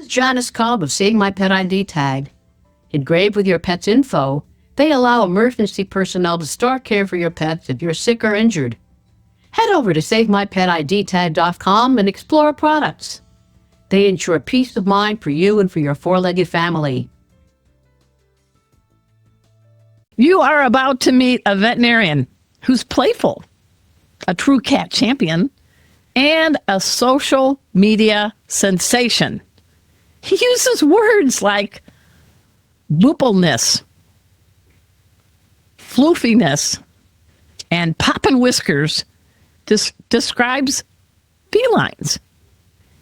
with Janice Cobb of Save My Pet ID Tag. Engraved with your pet's info, they allow emergency personnel to start care for your pets if you're sick or injured. Head over to SaveMyPetIDTag.com and explore products. They ensure peace of mind for you and for your four-legged family. You are about to meet a veterinarian who's playful, a true cat champion, and a social media sensation. He uses words like boopleness, floofiness, and poppin' whiskers describes felines.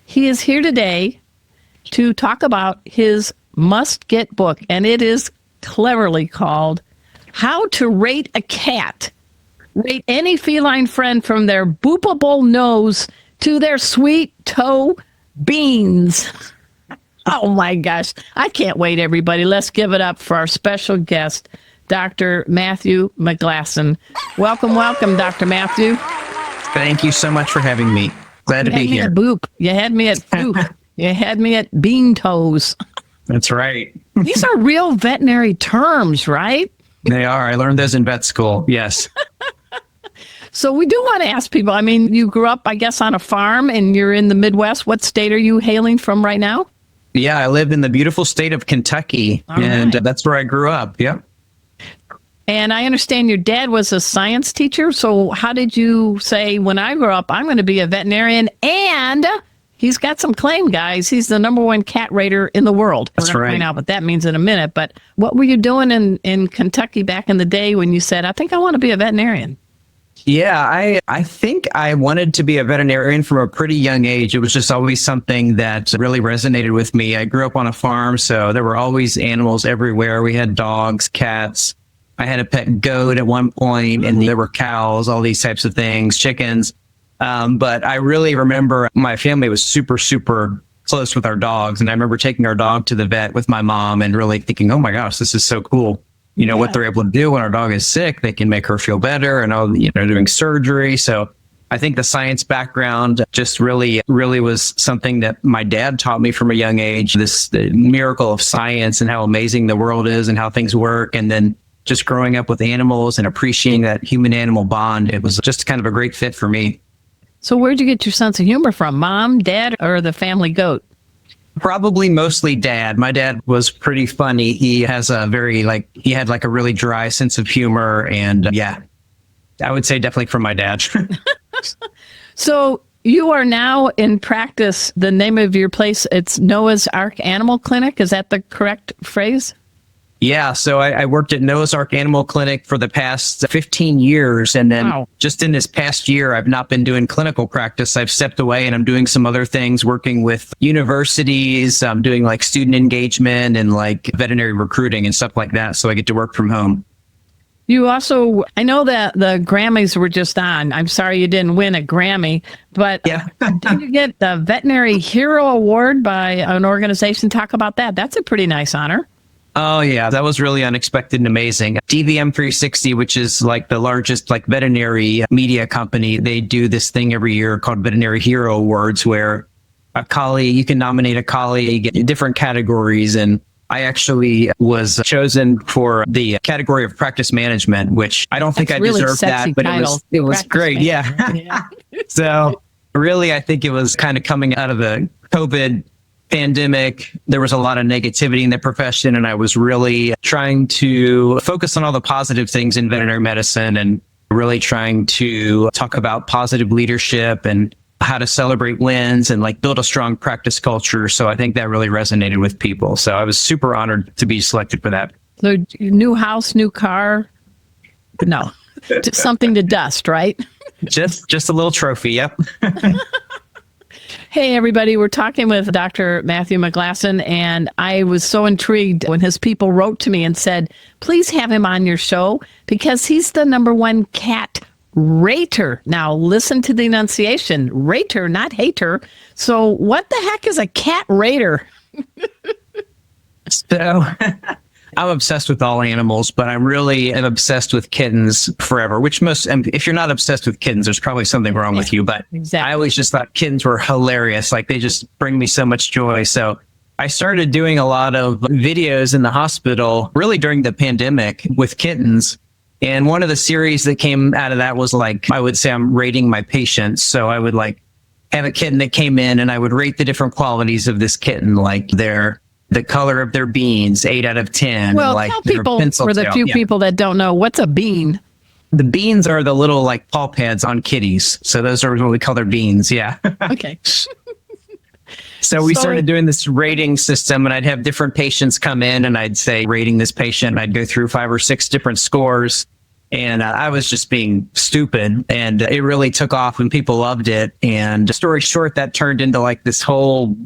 He is here today to talk about his must-get book, and it is cleverly called How to Rate a Cat. Rate any feline friend from their boopable nose to their sweet toe beans. Oh my gosh. I can't wait, everybody. Let's give it up for our special guest, Dr. Matthew Mcglasson. Welcome, Dr. Matthew. Thank you so much for having me. Glad to be here. You had me at boop. You had me at bean toes. That's right. These are real veterinary terms, right? They are. I learned those in vet school. Yes. So we do want to ask people, I mean, you grew up, I guess, on a farm and you're in the Midwest. What state are you hailing from right now? Yeah, I lived in the beautiful state of Kentucky, and that's where I grew up. Yeah. And I understand your dad was a science teacher. So how did you say, when I grow up, I'm going to be a veterinarian? And he's got some claim, guys. He's the #1 cat rater in the world. That's right. Find out what that means in a minute. But what were you doing in Kentucky back in the day when you said, I think I want to be a veterinarian? Yeah, I think I wanted to be a veterinarian from a pretty young age. It was just always something that really resonated with me. I grew up on a farm, so there were always animals everywhere. We had dogs, cats. I had a pet goat at one point, and there were cows, all these types of things, chickens. But I really remember my family was super, super close with our dogs. And I remember taking our dog to the vet with my mom and really thinking, oh my gosh, this is so cool. You know, what they're able to do when our dog is sick, they can make her feel better and all, doing surgery. So I think the science background just really was something that my dad taught me from a young age, the miracle of science and how amazing the world is and how things work. And then just growing up with animals and appreciating that human-animal bond, it was just kind of a great fit for me. So where'd you get your sense of humor from? Mom, dad, or the family goat? Probably mostly dad. My dad was pretty funny. He has a he had a really dry sense of humor. And I would say definitely from my dad. So you are now in practice. The name of your place, it's Noah's Ark Animal Clinic. Is that the correct phrase? Yeah, so I worked at Noah's Ark Animal Clinic for the past 15 years. And then just in this past year, I've not been doing clinical practice. I've stepped away and I'm doing some other things, working with universities. I'm doing student engagement and veterinary recruiting and stuff like that. So I get to work from home. You also, I know that the Grammys were just on. I'm sorry you didn't win a Grammy, but did you get the Veterinary Hero Award by an organization? Talk about that. That's a pretty nice honor. Oh, yeah, that was really unexpected and amazing. DVM 360, which is the largest veterinary media company, they do this thing every year called Veterinary Hero Awards, where a colleague, you can nominate a colleague in different categories. And I actually was chosen for the category of practice management, which I don't think I deserved that, but it was great. Yeah. So really, I think it was kind of coming out of the COVID pandemic. There was a lot of negativity in the profession, and I was really trying to focus on all the positive things in veterinary medicine and really trying to talk about positive leadership and how to celebrate wins and build a strong practice culture. So I think that really resonated with people. So I was super honored to be selected for that. So new house, new car? No, just something to dust, right? Just a little trophy. Yep. Hey, everybody, we're talking with Dr. Matthew Mcglasson, and I was so intrigued when his people wrote to me and said, please have him on your show because he's the #1 cat rater. Now, listen to the enunciation. Rater, not hater. So what the heck is a cat rater? So I'm obsessed with all animals, but I'm really obsessed with kittens forever, which if you're not obsessed with kittens, there's probably something wrong with you. But exactly. I always just thought kittens were hilarious. They just bring me so much joy. So I started doing a lot of videos in the hospital really during the pandemic with kittens. And one of the series that came out of that was like, I would say I'm rating my patients. So I would like have a kitten that came in and I would rate the different qualities of this kitten, like the color of their beans, 8 out of 10. Well, like tell people, for the few people that don't know, what's a bean? The beans are the little like paw pads on kitties. So those are what we call their beans. Yeah. Okay. So we started doing this rating system, and I'd have different patients come in and I'd say, rating this patient. And I'd go through 5 or 6 different scores. And I was just being stupid. And it really took off and people loved it. And story short, that turned into like this whole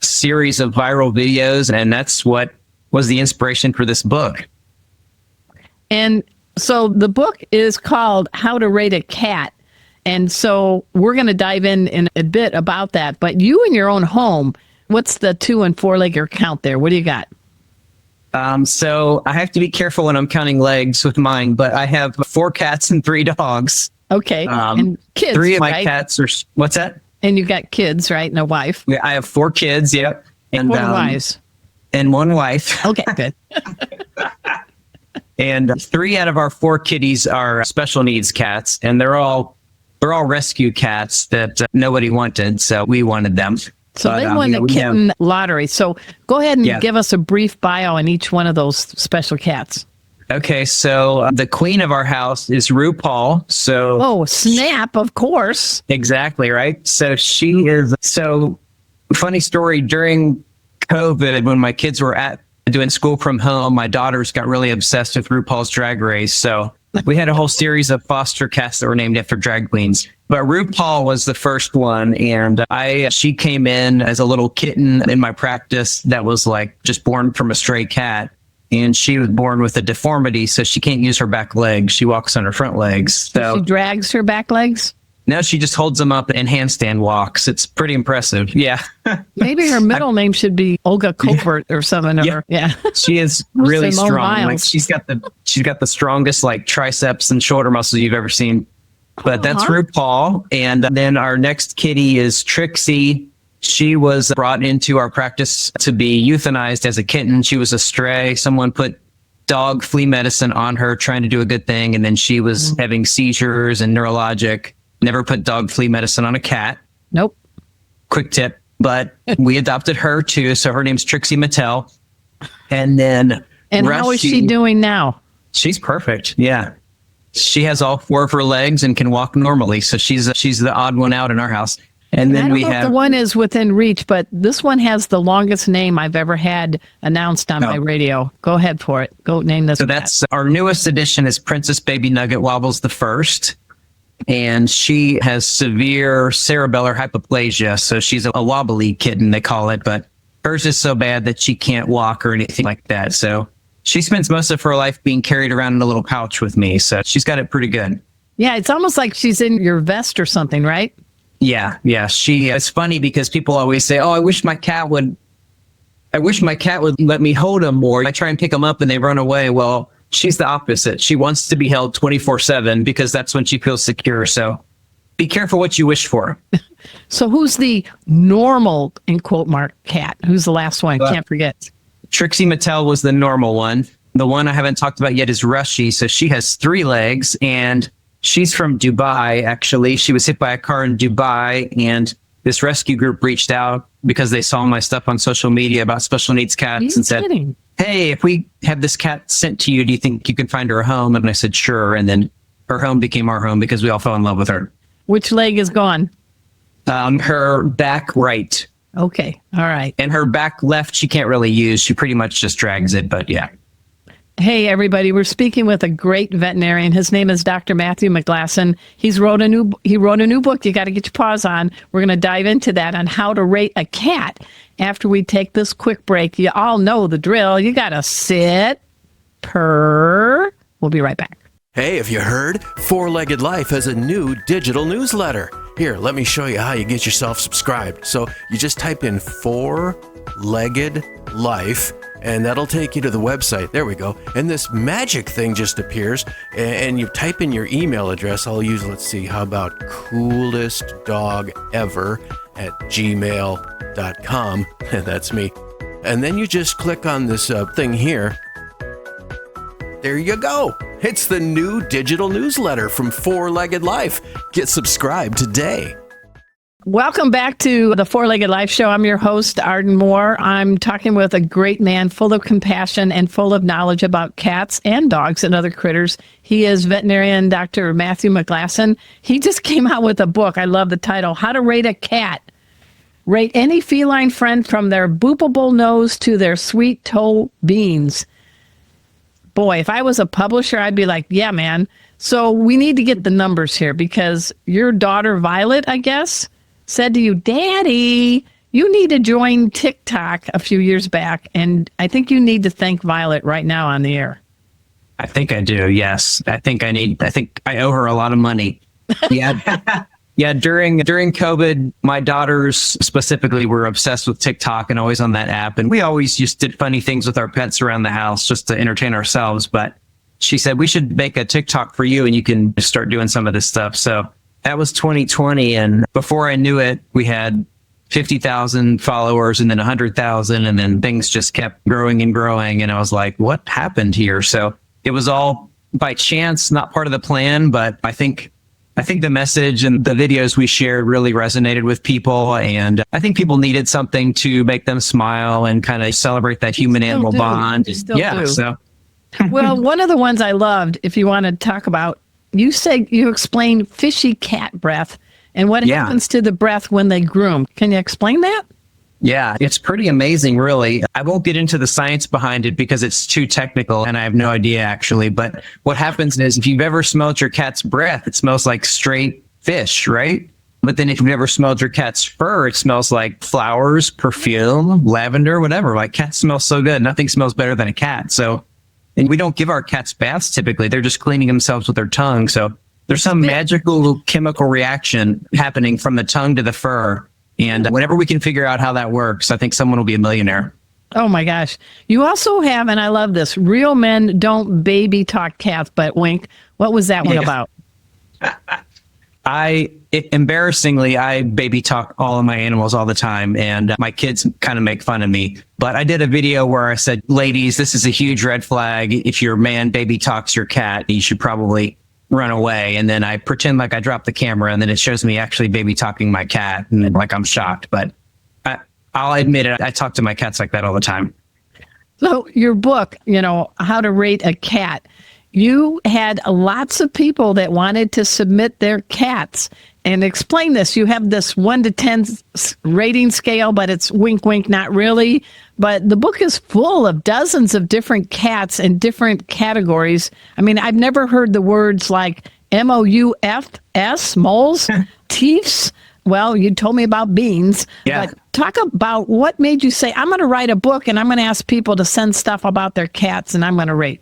series of viral videos. And that's what was the inspiration for this book. And so the book is called How to Rate a Cat. And so we're going to dive in a bit about that. But you in your own home, what's the 2- and 4-legger count there? What do you got? So I have to be careful when I'm counting legs with mine, but I have 4 cats and 3 dogs. Okay. And kids, 3 of my right? cats are, what's that? And you've got kids, right? And a wife. Yeah, I have 4 kids, yep. And 4 wives. And 1 wife. Okay, good. And 3 out of our 4 kitties are special needs cats, and they're all rescue cats that nobody wanted, so we wanted them. So they won the kitten lottery. So go ahead and give us a brief bio on each one of those special cats. Okay, so the queen of our house is RuPaul. So snap, of course. Exactly, right? So she is, funny story, during COVID, when my kids were doing school from home, my daughters got really obsessed with RuPaul's Drag Race. So we had a whole series of foster cats that were named after drag queens. But RuPaul was the first one, and she came in as a little kitten in my practice that was like just born from a stray cat. And she was born with a deformity, so she can't use her back legs. She walks on her front legs. So she drags her back legs? No, she just holds them up and handstand walks. It's pretty impressive. Yeah. Maybe her middle name should be Olga Covert or something. Yeah. She is really strong. Like she's got the strongest like triceps and shoulder muscles you've ever seen. But that's RuPaul. And then our next kitty is Trixie. She was brought into our practice to be euthanized as a kitten. She was a stray. Someone put dog flea medicine on her trying to do a good thing. And then she was having seizures and neurologic. Never put dog flea medicine on a cat. Nope. Quick tip. But we adopted her too. So her name's Trixie Mattel. And then how is she doing now? She's perfect. Yeah. She has all 4 of her legs and can walk normally. So she's the odd one out in our house. And then I don't know if the one is within reach, but this one has the longest name I've ever had announced on my radio. Go ahead for it. Go name this. So that's our newest addition is Princess Baby Nugget Wobbles the First. And she has severe cerebellar hypoplasia. So she's a wobbly kitten, they call it. But hers is so bad that she can't walk or anything like that. So she spends most of her life being carried around in a little pouch with me. So she's got it pretty good. Yeah, it's almost like she's in your vest or something, right? Yeah. It's funny because people always say, I wish my cat would let me hold them more. I try and pick them up and they run away. Well, she's the opposite. She wants to be held 24/7 because that's when she feels secure. So be careful what you wish for. So who's the normal, in quote mark, cat? Who's the last one? Can't forget. Trixie Mattel was the normal one. The one I haven't talked about yet is Rushy. So she has 3 legs and she's from Dubai, actually. She was hit by a car in Dubai, and this rescue group reached out because they saw my stuff on social media about special needs cats and said, hey, if we have this cat sent to you, do you think you can find her a home? And I said, sure. And then her home became our home because we all fell in love with her. Which leg is gone? Her back right. Okay. All right. And her back left, she can't really use. She pretty much just drags it, but yeah. Hey, everybody, we're speaking with a great veterinarian. His name is Dr. Matthew Mcglasson. He wrote a new book. You got to get your paws on. We're going to dive into that on how to rate a cat after we take this quick break. You all know the drill. You got to sit, purr. We'll be right back. Hey, have you heard? Four-Legged Life has a new digital newsletter. Here, let me show you how you get yourself subscribed. So you just type in Four-Legged Life, and that'll take you to the website. There we go. And this magic thing just appears, and you type in your email address. I'll use, let's see, how about coolestdogever@gmail.com. That's me. and then you just click on this thing here. There you go. It's the new digital newsletter from Four-Legged Life. Get subscribed today. Welcome back to the Four-Legged Life Show. I'm your host, Arden Moore. I'm talking with a great man full of compassion and full of knowledge about cats and dogs and other critters. He is veterinarian Dr. Matthew Mcglasson. He just came out with a book. I love the title, How to Rate a Cat. Rate any feline friend from their boopable nose to their sweet toe beans. Boy, if I was a publisher, I'd be like, yeah, man. So we need to get the numbers here because your daughter, Violet, I guess, said to you, Daddy, you need to join TikTok a few years back. And I think you need to thank Violet right now on the air. I think I do. Yes. I think I owe her a lot of money. Yeah. Yeah. During COVID, my daughters specifically were obsessed with TikTok and always on that app. And we always just did funny things with our pets around the house just to entertain ourselves. But she said, we should make a TikTok for you and you can start doing some of this stuff. So that was 2020. And before I knew it, we had 50,000 followers and then 100,000. And then things just kept growing and growing. And I was like, what happened here? So it was all by chance, not part of the plan. But I think the message and the videos we shared really resonated with people. And I think people needed something to make them smile and kind of celebrate that human animal bond. Do. So. Well, one of the ones I loved, if you want to talk about, you explained fishy cat breath and what happens to the breath when they groom. Can you explain that? Yeah, it's pretty amazing, really. I won't get into the science behind it because it's too technical and I have no idea actually. But what happens is if you've ever smelled your cat's breath, it smells like straight fish, right? But then if you've ever smelled your cat's fur, it smells like flowers, perfume, lavender, whatever. Like cats smell so good. Nothing smells better than a cat. So, and we don't give our cats baths typically. They're just cleaning themselves with their tongue. So there's some magical chemical reaction happening from the tongue to the fur. And whenever we can figure out how that works, I think someone will be a millionaire. Oh my gosh. You also have, and I love this, Real Men Don't Baby Talk Cats, but wink. What was that one about? Embarrassingly, I baby talk all of my animals all the time, and my kids kind of make fun of me. But I did a video where I said, ladies, this is a huge red flag. If your man baby talks your cat, you should probably run away. And then I pretend like I dropped the camera, and then it shows me actually baby talking my cat, and like I'm shocked. But I'll admit it, I talk to my cats like that all the time. So your book, How to Rate a Cat, you had lots of people that wanted to submit their cats. And explain this. You have this 1 to 10 rating scale, but it's wink, wink, not really. But the book is full of dozens of different cats in different categories. I mean, I've never heard the words like MOUFS, moles, teeths. Well, you told me about beans. Yeah. But talk about what made you say, I'm going to write a book and I'm going to ask people to send stuff about their cats and I'm going to rate.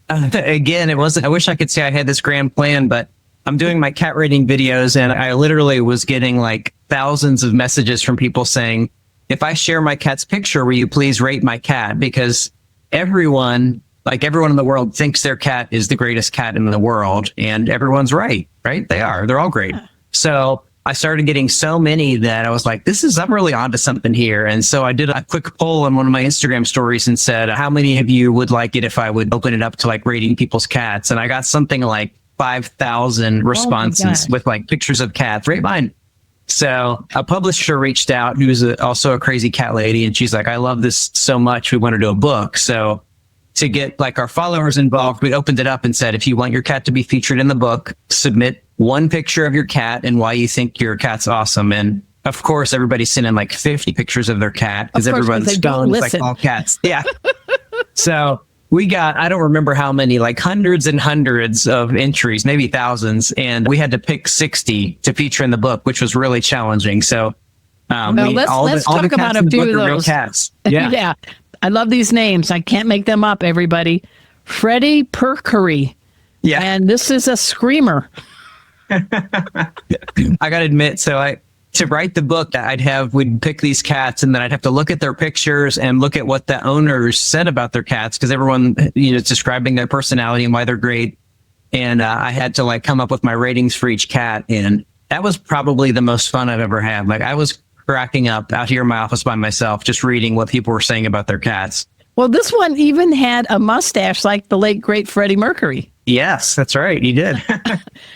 Again, I wish I could say I had this grand plan, but I'm doing my cat rating videos and I literally was getting like thousands of messages from people saying, if I share my cat's picture, will you please rate my cat? Because everyone in the world thinks their cat is the greatest cat in the world. And everyone's right? They are. They're all great. So I started getting so many that I was like, I'm really onto something here. And so I did a quick poll on one of my Instagram stories and said, how many of you would like it if I would open it up to like rating people's cats? And I got something like 5,000 responses with like pictures of cats. Rate mine. So a publisher reached out who's also a crazy cat lady. And she's like, I love this so much. We want to do a book. So to get like our followers involved, we opened it up and said, if you want your cat to be featured in the book, submit one picture of your cat and why you think your cat's awesome. And of course, everybody sent in like 50 pictures of their cat because everyone's stoned. It's like all cats. Yeah. So we got, I don't remember how many, like hundreds and hundreds of entries, maybe thousands. And we had to pick 60 to feature in the book, which was really challenging. So let's talk about a few of those. Real cats. Yeah. Yeah. I love these names. I can't make them up, everybody. Freddie Perkery. Yeah. And this is a screamer. I got to admit, to write the book, we'd pick these cats and then I'd have to look at their pictures and look at what the owners said about their cats because everyone, is describing their personality and why they're great. And I had to like come up with my ratings for each cat. And that was probably the most fun I've ever had. Like I was cracking up out here in my office by myself, just reading what people were saying about their cats. Well, this one even had a mustache like the late, great Freddie Mercury. Yes, that's right. He did.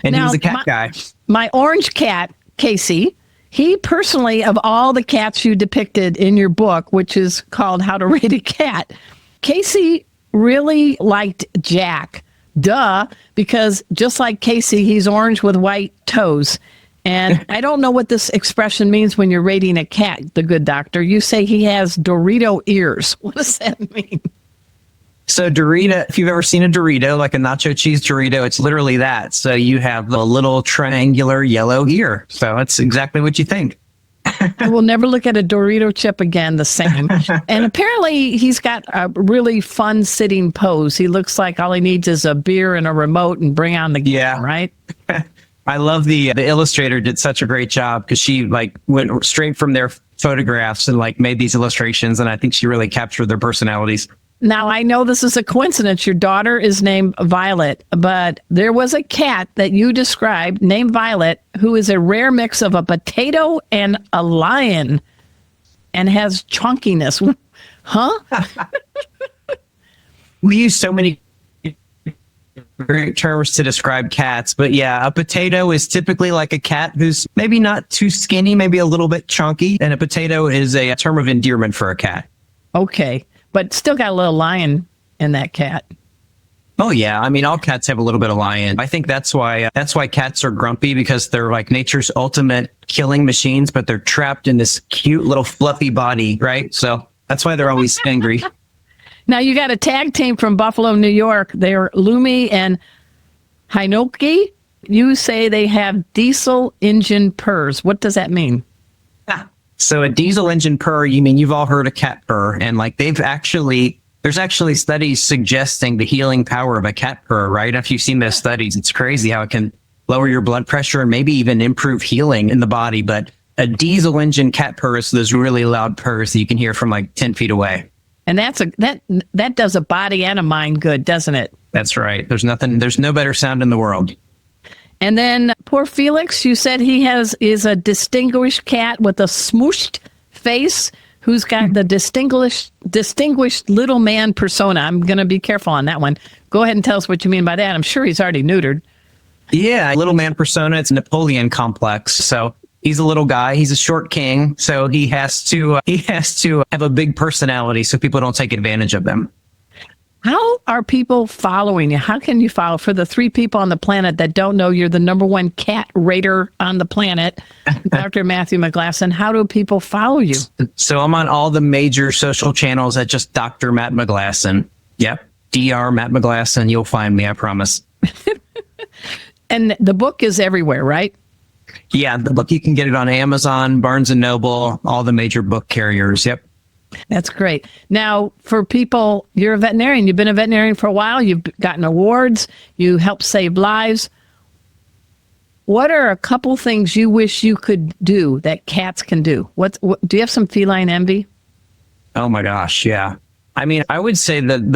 And Now, he was a cat guy. My orange cat, Casey, he personally, of all the cats you depicted in your book, which is called How to Rate a Cat, Casey really liked Jack. Duh, because just like Casey, he's orange with white toes. And I don't know what this expression means when you're rating a cat, the good doctor. You say he has Dorito ears. What does that mean? So Dorito, if you've ever seen a Dorito, like a nacho cheese Dorito, it's literally that. So you have a little triangular yellow ear. So that's exactly what you think. I will never look at a Dorito chip again the same. And apparently he's got a really fun sitting pose. He looks like all he needs is a beer and a remote and bring on the game, right? I love the illustrator did such a great job because she like went straight from their photographs and like made these illustrations. And I think she really captured their personalities. Now, I know this is a coincidence. Your daughter is named Violet, but there was a cat that you described named Violet who is a rare mix of a potato and a lion and has chunkiness. Huh? We use so many great terms to describe cats, but yeah, a potato is typically like a cat who's maybe not too skinny, maybe a little bit chunky, and a potato is a term of endearment for a cat. Okay, but still got a little lion in that cat. Oh yeah, I mean all cats have a little bit of lion. I think that's why cats are grumpy, because they're like nature's ultimate killing machines, but they're trapped in this cute little fluffy body, right? So that's why they're always angry. Now, you got a tag team from Buffalo, New York. They're Lumi and Hinoki. You say they have diesel engine purrs. What does that mean? So a diesel engine purr, you mean you've all heard a cat purr, and like there's actually studies suggesting the healing power of a cat purr, right? If you've seen those studies, it's crazy how it can lower your blood pressure and maybe even improve healing in the body. But a diesel engine cat purr is those really loud purrs that you can hear from like 10 feet away. And that does a body and a mind good, doesn't it? That's right. There's no better sound in the world. And then poor Felix, you said he is a distinguished cat with a smooshed face who's got the distinguished little man persona. I'm going to be careful on that one. Go ahead and tell us what you mean by that. I'm sure he's already neutered. Yeah, little man persona. It's a Napoleon complex. So he's a little guy. He's a short king. So he has to have a big personality so people don't take advantage of them. How are people following you? How can you follow? For the 3 people on the planet that don't know, you're the #1 cat rater on the planet, Dr. Matthew Mcglasson. How do people follow you? So I'm on all the major social channels at just Dr. Matt Mcglasson. Yep. Dr. Matt Mcglasson. You'll find me, I promise. And the book is everywhere, right? Yeah, the book, you can get it on Amazon, Barnes & Noble, all the major book carriers. Yep. That's great. Now, for people, you're a veterinarian. You've been a veterinarian for a while. You've gotten awards. You help save lives. What are a couple things you wish you could do that cats can do? What do you have some feline envy? Oh my gosh, yeah. I mean, I would say that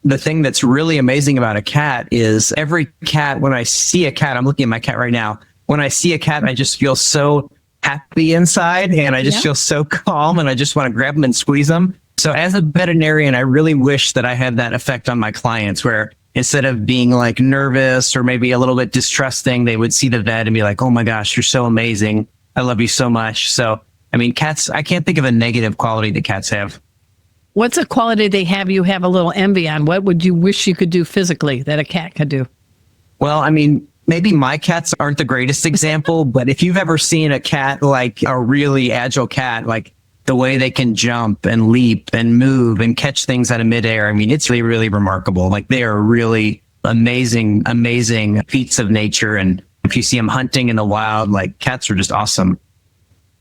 the thing that's really amazing about a cat is every cat, when I see a cat, I'm looking at my cat right now. When I see a cat, I just feel so happy inside, and I just feel so calm, and I just want to grab them and squeeze them. So as a veterinarian, I really wish that I had that effect on my clients, where instead of being like nervous or maybe a little bit distrusting, they would see the vet and be like, oh my gosh, you're so amazing. I love you so much. So, I mean, cats, I can't think of a negative quality that cats have. What's a quality they have you have a little envy on? What would you wish you could do physically that a cat could do? Well, I mean, maybe my cats aren't the greatest example, but if you've ever seen a cat, like a really agile cat, like the way they can jump and leap and move and catch things out of midair, I mean, it's really, really remarkable. Like they are really amazing, amazing feats of nature. And if you see them hunting in the wild, like cats are just awesome.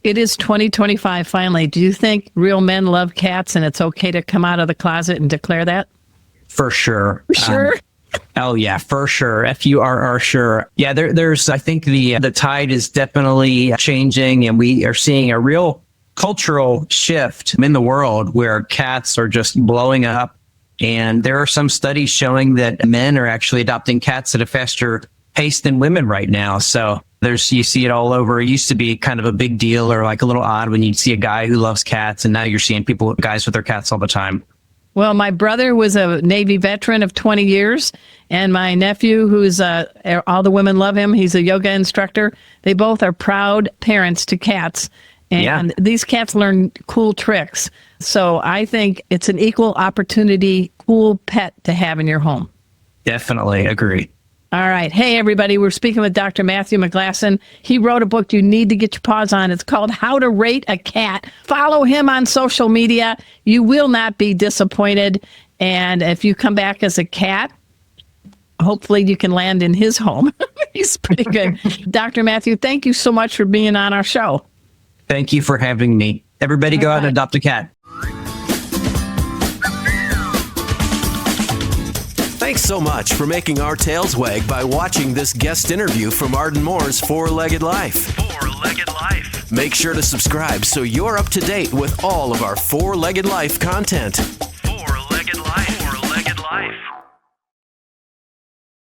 It is 2025 finally. Do you think real men love cats and it's okay to come out of the closet and declare that? For sure. For sure. Oh yeah, for sure. FURR, sure. Yeah, there's. I think the tide is definitely changing, and we are seeing a real cultural shift in the world where cats are just blowing up. And there are some studies showing that men are actually adopting cats at a faster pace than women right now. So You see it all over. It used to be kind of a big deal or like a little odd when you'd see a guy who loves cats, and now you're seeing guys with their cats all the time. Well, my brother was a Navy veteran of 20 years, and my nephew, who's all the women love him. He's a yoga instructor. They both are proud parents to cats, and these cats learn cool tricks. So I think it's an equal opportunity, cool pet to have in your home. Definitely agree. All right. Hey, everybody. We're speaking with Dr. Matthew Mcglasson. He wrote a book you need to get your paws on. It's called How to Rate a Cat. Follow him on social media. You will not be disappointed. And if you come back as a cat, hopefully you can land in his home. He's pretty good. Dr. Matthew, thank you so much for being on our show. Thank you for having me. Everybody go out and adopt a cat. Thanks so much for making our tails wag by watching this guest interview from Arden Moore's Four-Legged Life. Four-Legged Life. Make sure to subscribe so you're up to date with all of our Four-Legged Life content.